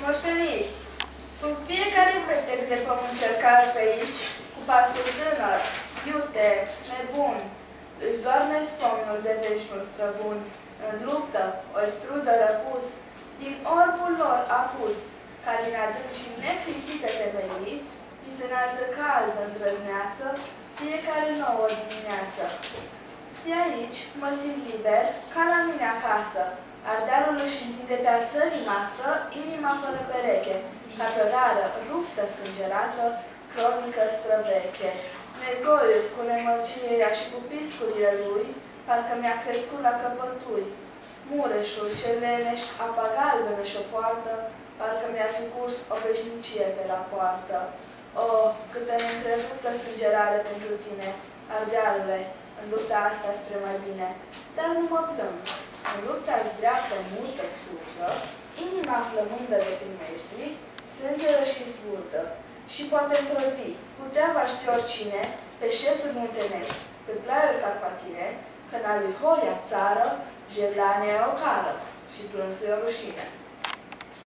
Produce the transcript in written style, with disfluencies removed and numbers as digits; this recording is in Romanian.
Moșteniți, sub fiecare petec de pământ cercar pe aici, cu pasul tânăr, iute, nebun, își doarme somnul de veșnic străbun, în luptă, ori trudă răpus, din orbul lor apus, ca din adânc și necritite temelii, mi se înalță caldă îndrăzneață, fiecare nouă dimineață. De aici mă simt liber, ca la mine acasă. Ardealul își întinde pe-a țării masă, inima fără pereche, ca pe o rară, ruptă, sângerată, cronică străveche. Negoiul cu nemărgirea și cu piscurile lui, parcă mi-a crescut la căpătui. Mureșul, cel leneș, apa galbenă și-o poartă, parcă mi-ar fi curs o veșnicie pe la poartă. O, câtă neîntreruptă sângerare pentru tine, Ardealule, în lupta asta spre mai bine. Dar nu mă plâng. În lupta-ți dreaptă, multă suflă, inima flămândă de primejdii, sângeră și zburtă. Și poate într-o zi putea va ști oricine, pe șesuri muntenești, pe plaiuri carpatine, că n-a lui Horia țară, Jedlania e o cară și plânsul e o rușine.